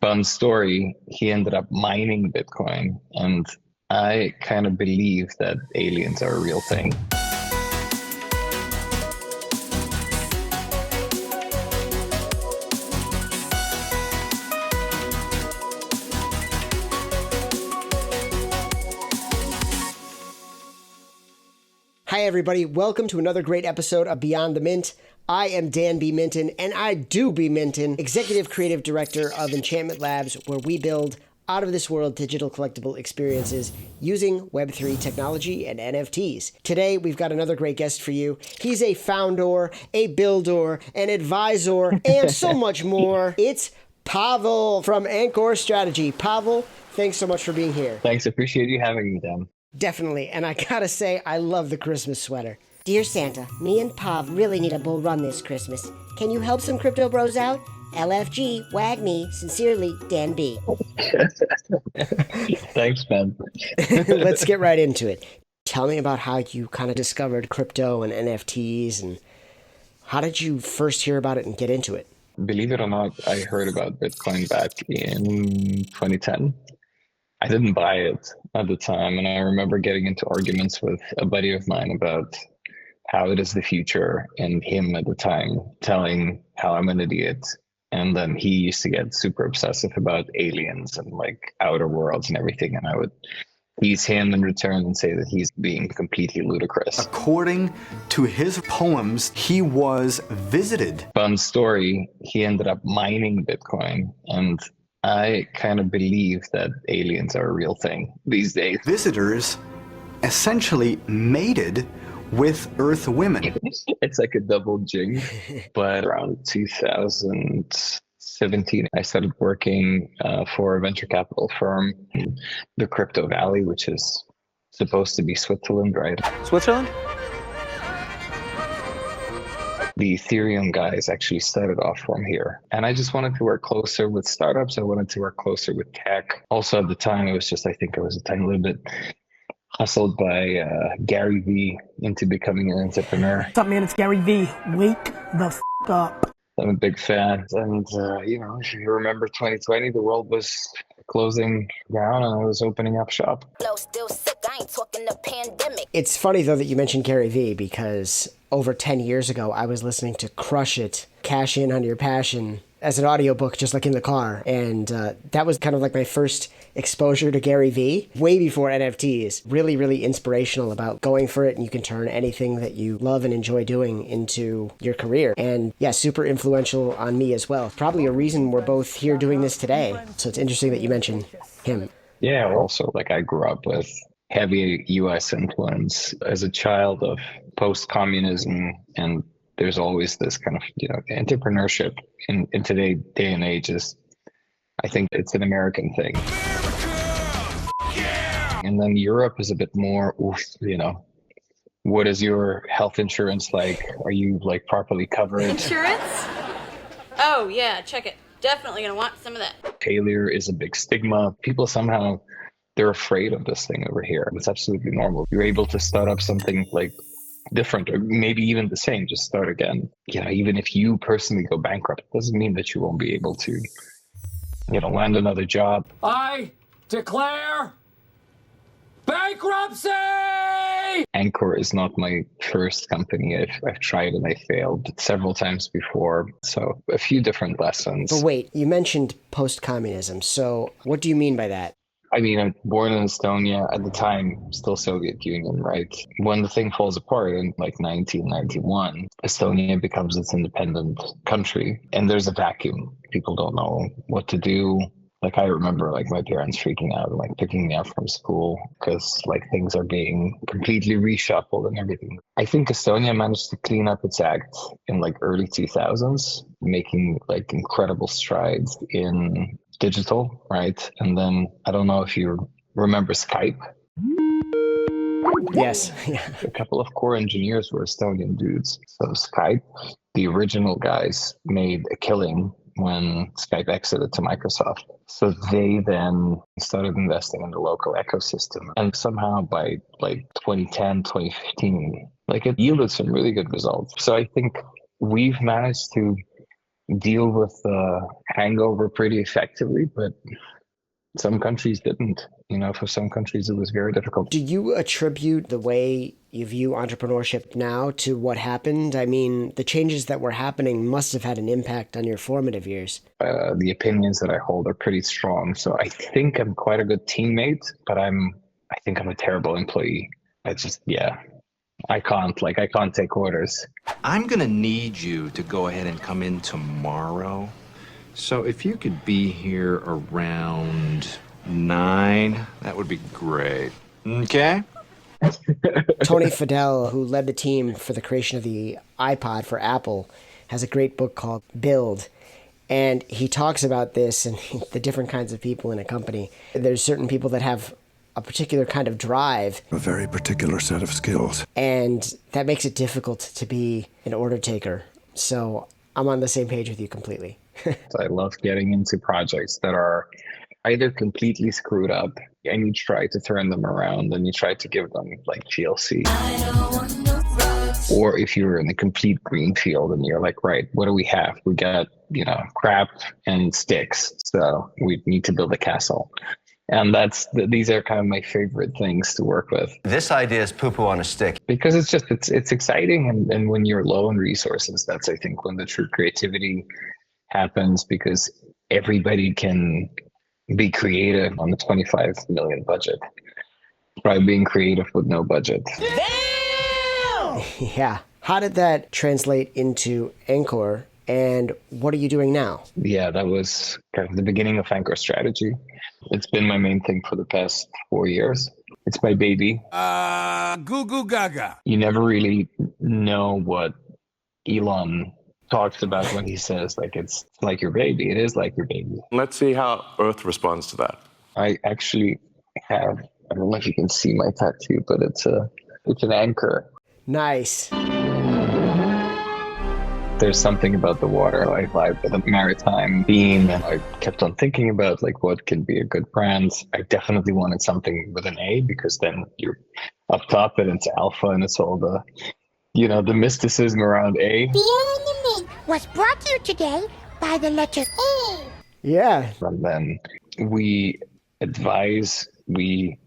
Fun story, he ended up mining Bitcoin, and I kind of believe that aliens are a real thing. Hi, everybody. Welcome to another great episode of Beyond the Mint. I am Dan B. Minton, and I do be Minton, Executive Creative Director of ENCHANTMINT Labs, where we build out-of-this-world digital collectible experiences using Web3 technology and NFTs. Today, we've got another great guest for you. He's a founder, a builder, an advisor, and so much more. It's Pavel from ANCORE Strategy. Pavel, thanks so much for being here. Thanks. Appreciate you having me, Dan. Definitely. And I gotta say, I love the Christmas sweater. Dear Santa, me and Pav really need a bull run this Christmas. Can you help some crypto bros out? LFG, wag me. Sincerely, Dan B. Thanks, man. Let's get right into it. Tell me about how you kind of discovered crypto and NFTs, and how did you first hear about it and get into it? Believe it or not, I heard about Bitcoin back in 2010. I didn't buy it at the time, and I remember getting into arguments with a buddy of mine about how it is the future, and him at the time telling how I'm an idiot. And then he used to get super obsessive about aliens and like outer worlds and everything, and I would tease him in return and say that he's being completely ludicrous. According to his poems, he was visited. Fun story, he ended up mining Bitcoin, and I kind of believe that aliens are a real thing these days. Visitors essentially mated with Earth women. It's like a double jig. But around 2017, I started working for a venture capital firm in the Crypto Valley, which is supposed to be Switzerland, right? Switzerland? The Ethereum guys actually started off from here. And I just wanted to work closer with startups. I wanted to work closer with tech. Also at the time, it was just, I think I was a tiny little bit hustled by Gary V into becoming an entrepreneur. What's up, man? It's Gary V. Wake the f*** up. I'm a big fan. And, if you remember 2020, the world was closing down and I was opening up shop. It's funny, though, that you mentioned Gary V, because over 10 years ago, I was listening to Crush It, Cash In on Your Passion as an audiobook, just like in the car. And that was kind of like my first exposure to Gary V, way before NFTs. Really, really inspirational about going for it, and you can turn anything that you love and enjoy doing into your career. And yeah, super influential on me as well. Probably a reason we're both here doing this today. So it's interesting that you mentioned him. Yeah, also, like I grew up with heavy US influence as a child of post-communism, and there's always this kind of, entrepreneurship in today's day and age is, I think it's an American thing. Yeah! And then Europe is a bit more, what is your health insurance like? Are you like properly covered? Insurance? Oh yeah, check it. Definitely gonna want some of that. Failure is a big stigma. People somehow, they're afraid of this thing over here. It's absolutely normal. You're able to start up something like different, or maybe even the same, just start again. Even if you personally go bankrupt, it doesn't mean that you won't be able to, land another job. I declare bankruptcy! Ancor is not my first company. I've tried and I failed several times before. So a few different lessons. But wait, you mentioned post-communism. So what do you mean by that? I mean, I'm born in Estonia, at the time, still Soviet Union, right? When the thing falls apart in like 1991, Estonia becomes its independent country, and there's a vacuum. People don't know what to do. Like, I remember like my parents freaking out and like picking me up from school because like things are being completely reshuffled and everything. I think Estonia managed to clean up its act in like early 2000s, making like incredible strides in digital, right? And then I don't know if you remember Skype. Yes. A couple of core engineers were Estonian dudes. So Skype, the original guys, made a killing when Skype exited to Microsoft. So they then started investing in the local ecosystem. And somehow by like 2010, 2015, like it yielded some really good results. So I think we've managed to deal with the hangover pretty effectively, but some countries didn't. For some countries it was very difficult. Do you attribute the way you view entrepreneurship now to what happened? I mean, the changes that were happening must have had an impact on your formative years. The opinions that I hold are pretty strong. So I think I'm quite a good teammate, but I think I'm a terrible employee. I can't take orders. I'm gonna need you to go ahead and come in tomorrow. So if you could be here around 9, that would be great. Okay? Tony Fadell, who led the team for the creation of the iPod for Apple, has a great book called Build. And he talks about this and the different kinds of people in a company. There's certain people that have a particular kind of drive. A very particular set of skills. And that makes it difficult to be an order taker. So I'm on the same page with you completely. I love getting into projects that are either completely screwed up and you try to turn them around and you try to give them like TLC. Or if you're in a complete green field and you're like, right, what do we have? We got, crap and sticks. So we need to build a castle. And these are kind of my favorite things to work with. This idea is poo-poo on a stick. Because it's exciting. And when you're low on resources, that's, I think, when the true creativity happens, because everybody can be creative on the 25 million budget. Try being creative with no budget. Yeah. How did that translate into Ancor, and what are you doing now? Yeah, that was kind of the beginning of ANCORE Strategy. It's been my main thing for the past 4 years. It's my baby. Goo goo gaga. You never really know what Elon talks about when he says it's like your baby. It is like your baby. Let's see how Earth responds to that. I actually have, I don't know if you can see my tattoo, but it's an anchor. Nice. There's something about the water. I vibe with a maritime theme, and I kept on thinking about what can be a good brand. I definitely wanted something with an A, because then you're up top and it's alpha and it's all the, the mysticism around A. Beyond the Mint was brought to you today by the letter A. Yeah. And then we advise, we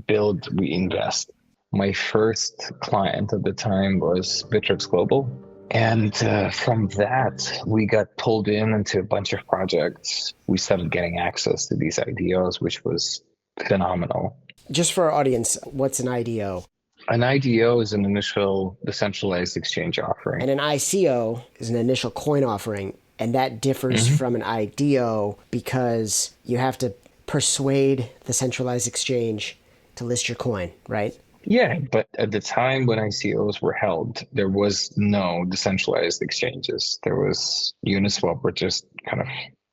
build, we invest. My first client at the time was Bittrex Global. And from that, we got pulled into a bunch of projects. We started getting access to these IDOs, which was phenomenal. Just for our audience, what's an IDO? An IDO is an initial decentralized exchange offering. And an ICO is an initial coin offering. And that differs from an IDO because you have to persuade the centralized exchange to list your coin, right? Yeah, but at the time when ICOs were held, there was no decentralized exchanges. There was Uniswap, which is kind of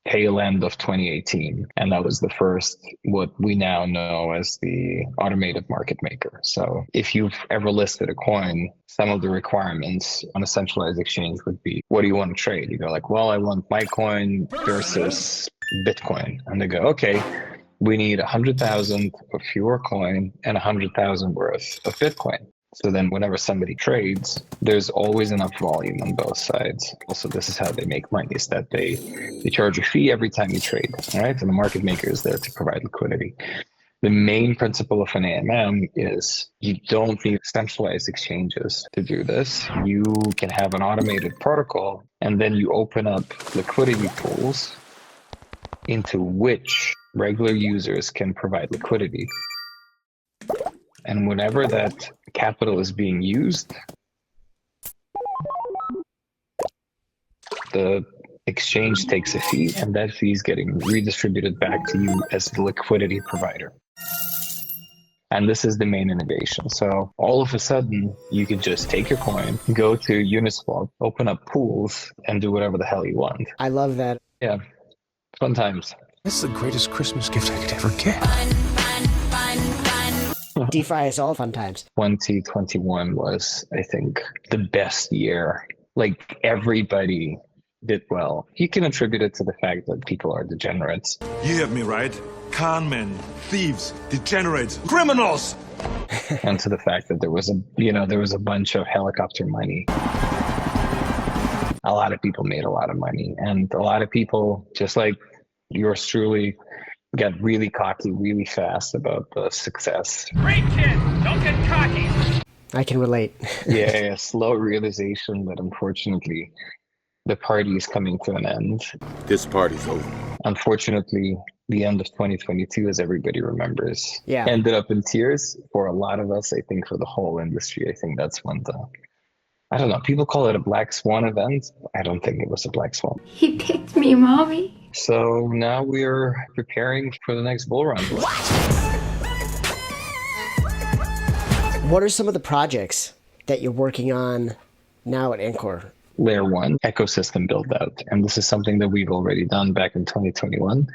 tail end of 2018. And that was the first, what we now know as the automated market maker. So if you've ever listed a coin, some of the requirements on a centralized exchange would be, what do you want to trade? You go I want my coin versus Bitcoin. And they go, okay, we need 100,000 of your coin and 100,000 worth of Bitcoin. So then whenever somebody trades, there's always enough volume on both sides. Also, this is how they make money, is that they charge a fee every time you trade, all right? And the market maker is there to provide liquidity. The main principle of an AMM is you don't need centralized exchanges to do this. You can have an automated protocol, and then you open up liquidity pools into which regular users can provide liquidity. And whenever that capital is being used, the exchange takes a fee, and that fee is getting redistributed back to you as the liquidity provider. And this is the main innovation. So all of a sudden, you could just take your coin, go to Uniswap, open up pools, and do whatever the hell you want. I love that. Yeah, fun times. This is the greatest Christmas gift I could ever get. DeFi is all fun times. 2021 was, I think, the best year. Everybody did well. You can attribute it to the fact that people are degenerates. You have me right. Con men, thieves, degenerates, criminals! And to the fact that there was a bunch of helicopter money. A lot of people made a lot of money, and a lot of people, just like yours truly, got really cocky really fast about the success. Great kid, don't get cocky. I can relate. Yeah, slow realization that unfortunately the party is coming to an end. This party's over. Unfortunately, the end of 2022, as everybody remembers, ended up in tears for a lot of us. I think for the whole industry, I think that's when I don't know, people call it a black swan event. I don't think it was a black swan. He picked me, Mommy. So now we're preparing for the next bull run. What are some of the projects that you're working on now at Ancor? Layer 1 ecosystem build out. And this is something that we've already done back in 2021.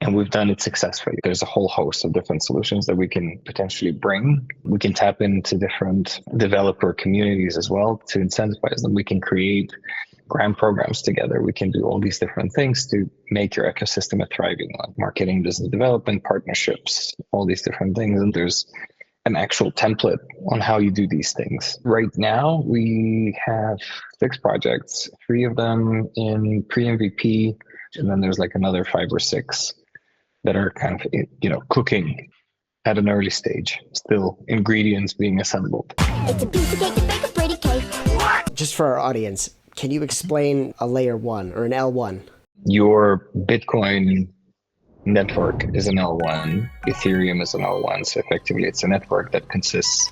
And we've done it successfully. There's a whole host of different solutions that we can potentially bring. We can tap into different developer communities as well to incentivize them. We can create grant programs together. We can do all these different things to make your ecosystem a thriving one. Marketing, business development, partnerships, all these different things. And there's an actual template on how you do these things. Right now, we have 6 projects, 3 of them in pre-MVP, and then there's like another 5 or 6 that are kind of, cooking at an early stage, still ingredients being assembled. It's a piece of cake to bake a pretty cake. Just for our audience, can you explain a layer 1 or an L1? Your Bitcoin network is an L1, Ethereum is an L1, so effectively it's a network that consists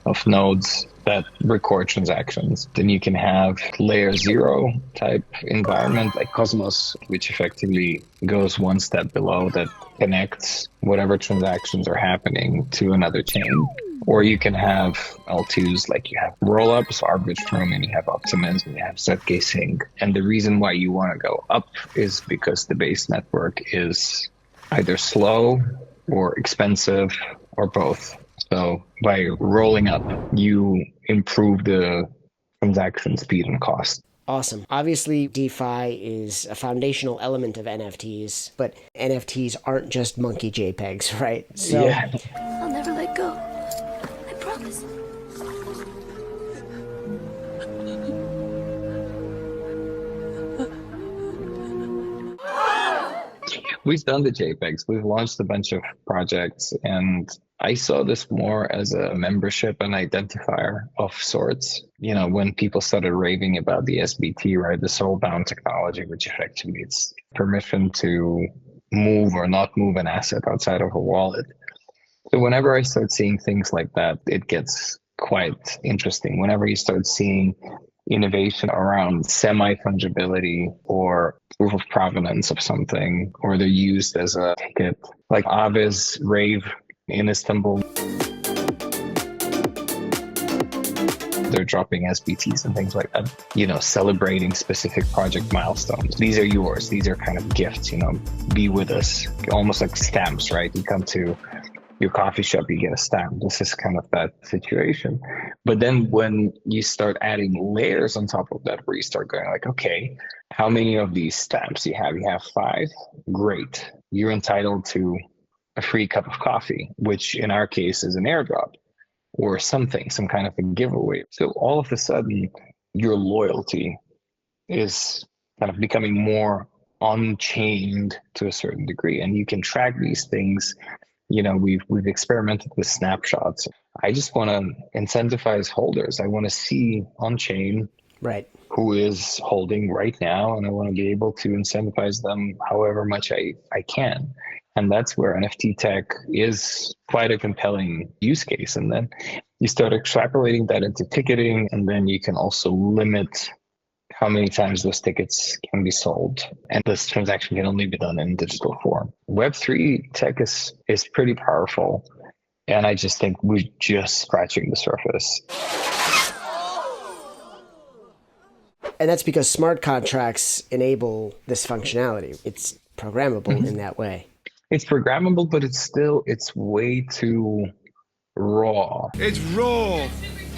of nodes that record transactions. Then you can have layer 0 type environment like Cosmos, which effectively goes one step below, that connects whatever transactions are happening to another chain. Or you can have L2s, like you have rollups, Arbitrum, and you have Optimism, and you have Zk-Sync. And the reason why you want to go up is because the base network is either slow or expensive or both. So by rolling up, you improve the transaction speed and cost. Awesome. Obviously, DeFi is a foundational element of NFTs, but NFTs aren't just monkey JPEGs, right? So I'll never let go. I promise. We've done the JPEGs. We've launched a bunch of projects, and I saw this more as a membership and identifier of sorts. When people started raving about the SBT, right, the soul-bound technology, which effectively it's permission to move or not move an asset outside of a wallet. So whenever I start seeing things like that, it gets quite interesting. Whenever you start seeing innovation around semi-fungibility or proof of provenance of something, or they're used as a ticket, like Avi's rave in Istanbul. They're dropping SBTs and things like that, celebrating specific project milestones. These are yours. These are kind of gifts, be with us, almost like stamps, right? You come to your coffee shop, you get a stamp. This is kind of that situation. But then when you start adding layers on top of that, where you start going like, okay, how many of these stamps you have? You have 5? Great. You're entitled to a free cup of coffee, which in our case is an airdrop or something, some kind of a giveaway. So all of a sudden, your loyalty is kind of becoming more on-chained to a certain degree, and you can track these things. We've experimented with snapshots. I just want to incentivize holders. I want to see on-chain right who is holding right now, and I want to be able to incentivize them however much I can. And that's where NFT tech is quite a compelling use case. And then you start extrapolating that into ticketing, and then you can also limit how many times those tickets can be sold. And this transaction can only be done in digital form. Web3 tech is pretty powerful. And I just think we're just scratching the surface. And that's because smart contracts enable this functionality. It's programmable in that way. It's programmable, but it's way too raw. It's raw.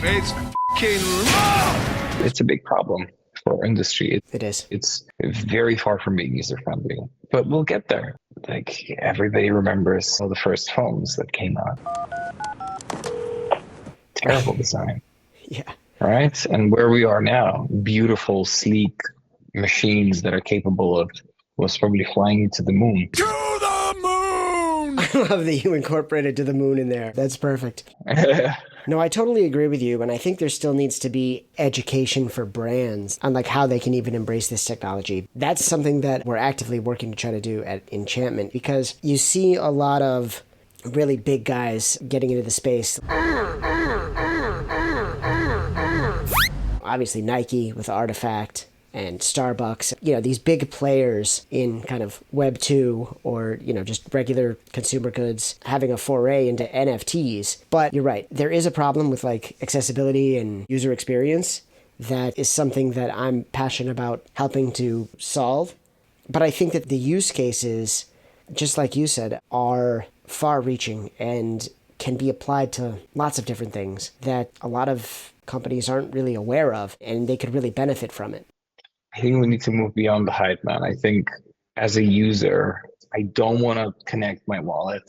It's f***ing raw. It's a big problem for our industry. It is. It's very far from being user-friendly, but we'll get there. Like, everybody remembers all the first phones that came out. Terrible design. Yeah. right? And where we are now, beautiful, sleek machines that are capable of most probably flying you to the moon. To the moon! I love that you incorporated to the moon in there. That's perfect. No, I totally agree with you, and I think there still needs to be education for brands on like how they can even embrace this technology. That's something that we're actively working to try to do at Enchantment, because you see a lot of really big guys getting into the space. Obviously Nike with Artifact and Starbucks, these big players in kind of Web 2 or, just regular consumer goods having a foray into NFTs. But you're right, there is a problem with like accessibility and user experience. That is something that I'm passionate about helping to solve. But I think that the use cases, just like you said, are far reaching and can be applied to lots of different things that a lot of companies aren't really aware of, and they could really benefit from it. I think we need to move beyond the hype, man. I think as a user, I don't want to connect my wallet.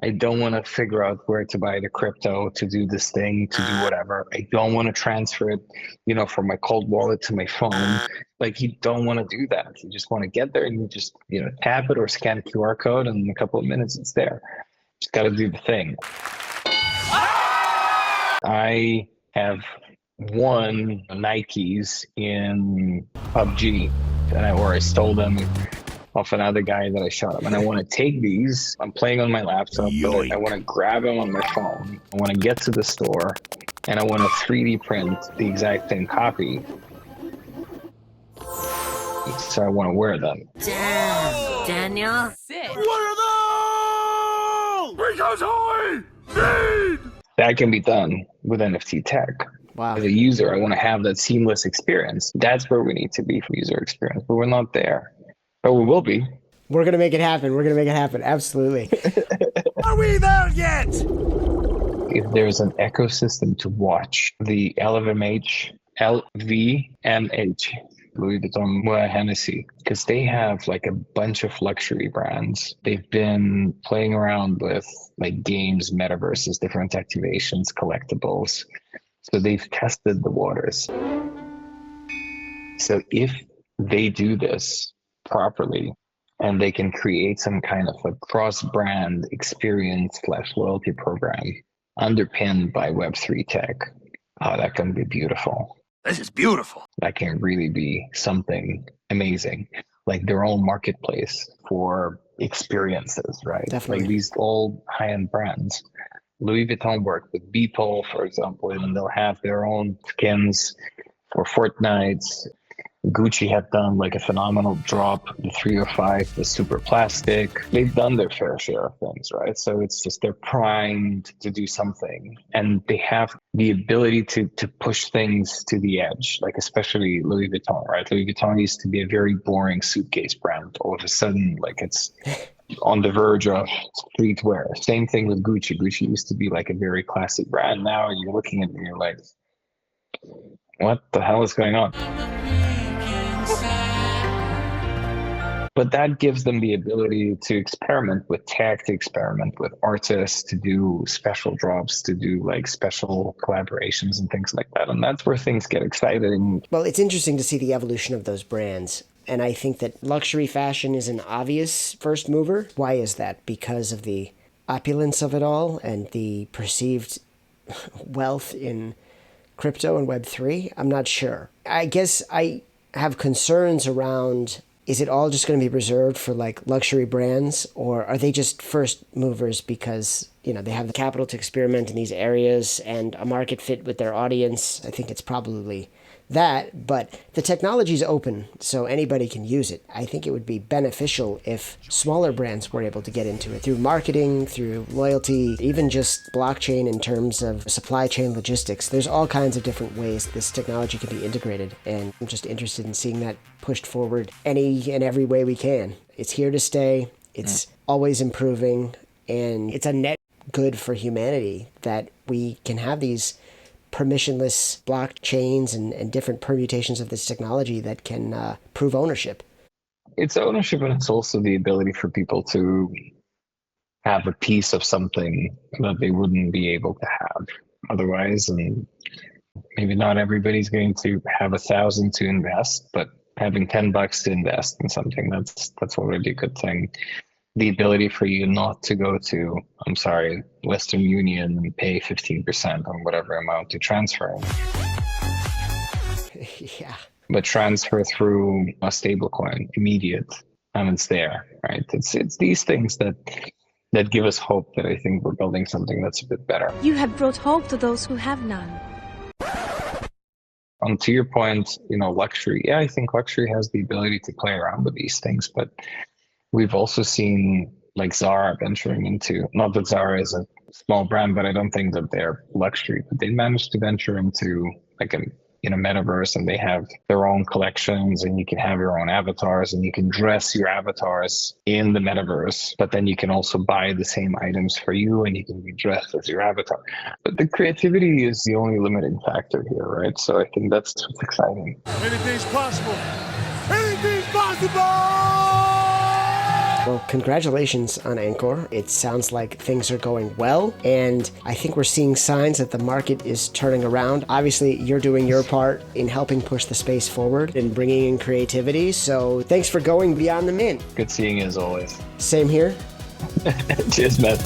I don't want to figure out where to buy the crypto to do this thing, to do whatever. I don't want to transfer it, from my cold wallet to my phone. Like, you don't want to do that. You just want to get there and you just, tap it or scan QR code, and in a couple of minutes it's there. Just got to do the thing. I have won Nikes in PUBG, and I stole them off another guy that I shot him. And I want to take these. I'm playing on my laptop, but I want to grab them on my phone. I want to get to the store, and I want to 3D print the exact same copy. So I want to wear them. Damn, Daniel. What are those? Because I need. That can be done with NFT tech. Wow. As a user, I want to have that seamless experience. That's where we need to be for user experience, but we're not there. But we will be. We're going to make it happen. We're going to make it happen. Absolutely. Are we there yet? If there's an ecosystem to watch, the LVMH, Louis Vuitton, Moet Hennessy, because they have like a bunch of luxury brands. They've been playing around with like games, metaverses, different activations, collectibles. So they've tested the waters. So if they do this properly and they can create some kind of a cross-brand experience / loyalty program underpinned by Web3 tech, that can be beautiful. This is beautiful. That can really be something amazing, like their own marketplace for experiences, right? Definitely. Like these old high-end brands. Louis Vuitton worked with Beeple, for example, and they'll have their own skins for Fortnite. Gucci had done like a phenomenal drop. The 305 was super plastic. They've done their fair share of things, right? So it's just they're primed to do something. And they have the ability to push things to the edge, like especially Louis Vuitton, right? Louis Vuitton used to be a very boring suitcase brand. All of a sudden, like it's on the verge of streetwear. Same thing with Gucci. Gucci used to be like a very classic brand. Now you're looking at it and you're like, what the hell is going on? But that gives them the ability to experiment with tech, to experiment with artists, to do special drops, to do like special collaborations and things like that. And that's where things get exciting. Well, it's interesting to see the evolution of those brands. And I think that luxury fashion is an obvious first mover. Why is that? Because of the opulence of it all and the perceived wealth in crypto and Web3? I'm not sure. I guess I have concerns around, is it all just going to be reserved for like luxury brands, or are they just first movers because, they have the capital to experiment in these areas and a market fit with their audience? I think it's probably that, but the technology is open, so anybody can use it. I think it would be beneficial if smaller brands were able to get into it through marketing, through loyalty, even just blockchain in terms of supply chain logistics. There's all kinds of different ways this technology can be integrated, and I'm just interested in seeing that pushed forward any and every way we can. It's here to stay. It's always improving, and it's a net good for humanity that we can have these permissionless blockchains and different permutations of this technology that can prove ownership. It's ownership, and it's also the ability for people to have a piece of something that they wouldn't be able to have otherwise. And Maybe not everybody's going to have 1,000 to invest, but having $10 to invest in something, that's already a good thing. The ability for you not to go to, Western Union and pay 15% on whatever amount to transfer. Yeah. But transfer through a stable coin, immediate, and it's there, right? It's these things that give us hope that I think we're building something that's a bit better. You have brought hope to those who have none. To your point, luxury. Yeah, I think luxury has the ability to play around with these things, but we've also seen like Zara venturing into, not that Zara is a small brand, but I don't think that they're luxury, but they managed to venture into like a metaverse, and they have their own collections, and you can have your own avatars, and you can dress your avatars in the metaverse, but then you can also buy the same items for you, and you can be dressed as your avatar. But the creativity is the only limiting factor here, right? So I think that's what's exciting. Anything's possible. Anything's possible! Well, congratulations on Ancor. It sounds like things are going well, and I think we're seeing signs that the market is turning around. Obviously, you're doing your part in helping push the space forward and bringing in creativity, so thanks for going beyond the mint. Good seeing you as always. Same here. Cheers, man.